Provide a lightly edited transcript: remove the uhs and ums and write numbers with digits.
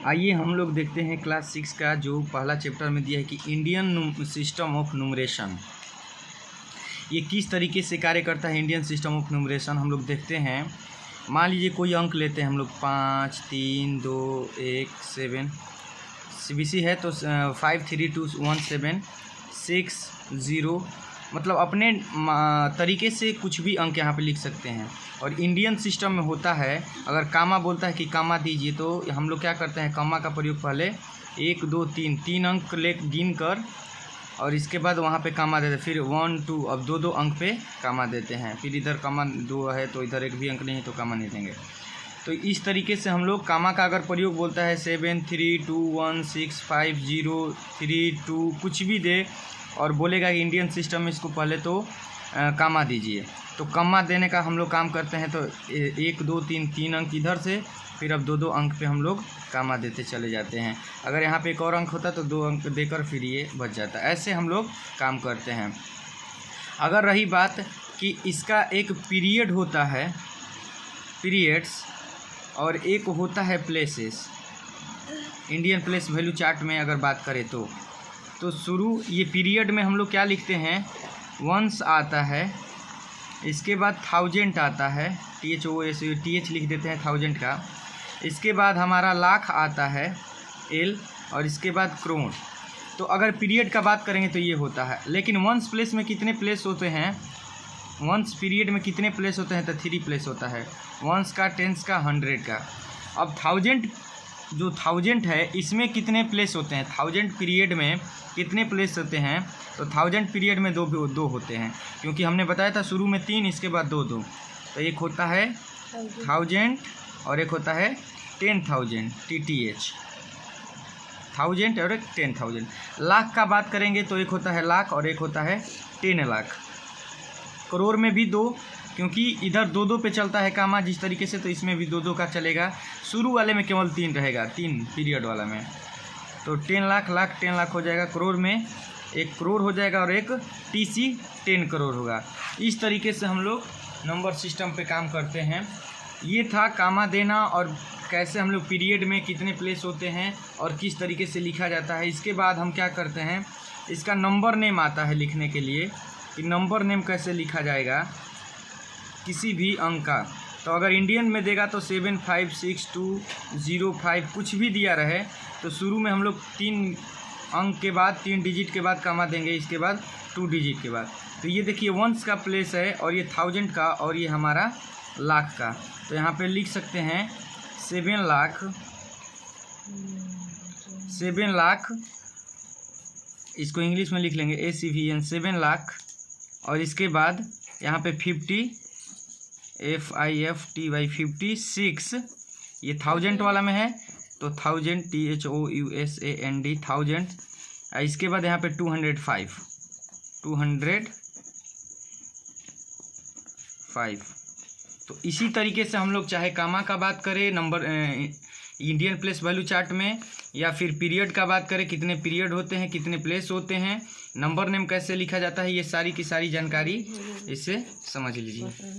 आइए हम लोग देखते हैं क्लास 6 का जो पहला चैप्टर में दिया है कि इंडियन सिस्टम ऑफ न्यूमरेशन, ये किस तरीके से कार्य करता है। इंडियन सिस्टम ऑफ न्यूमरेशन हम लोग देखते हैं। मान लीजिए कोई अंक लेते हैं हम लोग 5 3 2 1 7 CBC है तो 5 3 2 1 7 6 0, मतलब अपने तरीके से कुछ भी अंक यहाँ पे लिख सकते हैं। और इंडियन सिस्टम में होता है, अगर कामा बोलता है कि कामा दीजिए तो हम लोग क्या करते हैं, कामा का प्रयोग पहले 1 2 3 अंक गिन कर और इसके बाद वहाँ पे कामा देते हैं, फिर 1 2 अब 2 अंक पे कामा देते हैं, फिर इधर कामा 2 है तो इधर एक भी अंक नहीं है तो कामा नहीं देंगे। तो इस तरीके से हम लोग कामा का अगर प्रयोग बोलता है 7 3 2 1 6 5 0 3 2 कुछ भी दे और बोलेगा कि इंडियन सिस्टम में इसको पहले तो कामा दीजिए, तो कामा देने का हम लोग काम करते हैं। तो 1 2 3 अंक इधर से, फिर अब 2 अंक पे हम लोग कामा देते चले जाते हैं। अगर यहाँ पे एक और अंक होता तो 2 अंक देकर फिर ये बच जाता। ऐसे हम लोग काम करते हैं। अगर रही बात कि इसका एक पीरियड होता है, पीरियड्स, और एक होता है places. Indian place value chart में अगर बात करें तो शुरू ये पीरियड में हम लोग क्या लिखते हैं, वंस आता है, इसके बाद थाउजेंड आता है, TH लिख देते हैं थाउजेंड का, इसके बाद हमारा लाख आता है L, और इसके बाद करोड़। तो अगर पीरियड का बात करेंगे तो ये होता है। लेकिन वंस प्लेस में कितने प्लेस होते हैं, वंस पीरियड में कितने प्लेस होते हैं, तो 3 प्लेस होता है, वंस का, टेंस का, 100 का। अब थाउजेंड, जो थाउजेंड है इसमें कितने प्लेस होते हैं, थाउजेंड पीरियड में कितने प्लेस होते हैं, तो थाउजेंड पीरियड में दो होते हैं, क्योंकि हमने बताया था शुरू में 3 इसके बाद 2 तो एक होता है थाउजेंड और एक होता है 10,000 TTH, थाउजेंड और एक 10,000। लाख का बात करेंगे तो एक होता है लाख और एक होता है 10 लाख। करोड़ में भी 2, क्योंकि इधर 2 पे चलता है कामा जिस तरीके से, तो इसमें भी 2 का चलेगा। शुरू वाले में केवल 3 रहेगा, 3 पीरियड वाला में, तो 10 लाख 10 लाख हो जाएगा। करोड़ में 1 करोड़ हो जाएगा और एक TC 10 करोड़ होगा। इस तरीके से हम लोग नंबर सिस्टम पे काम करते हैं। ये था कामा देना और कैसे हम लोग पीरियड में कितने प्लेस होते हैं और किस तरीके से लिखा जाता है। इसके बाद हम क्या करते हैं, इसका नंबर नेम आता है लिखने के लिए कि नंबर नेम कैसे लिखा जाएगा किसी भी अंक का। तो अगर इंडियन में देगा तो 7 5 6 2 0 5 कुछ भी दिया रहे तो शुरू में हम लोग 3 अंक के बाद 3 डिजिट के बाद कामा देंगे, इसके बाद 2 डिजिट के बाद। तो ये देखिए वंस का प्लेस है और ये थाउजेंड का और ये हमारा लाख का। तो यहाँ पे लिख सकते हैं 7 लाख, इसको इंग्लिश में लिख लेंगे ACVN 7 लाख, और इसके बाद यहाँ पे 50 FIFTY 56, ये थाउजेंड वाला में है तो 1000 THOUSAND थाउजेंड। इसके बाद यहाँ पे 205 तो इसी तरीके से हम लोग चाहे कामा का बात करें number Indian place value chart में, या फिर पीरियड का बात करें कितने पीरियड होते हैं, कितने प्लेस होते हैं, नंबर नेम कैसे लिखा जाता है, ये सारी की सारी जानकारी इससे समझ लीजिए।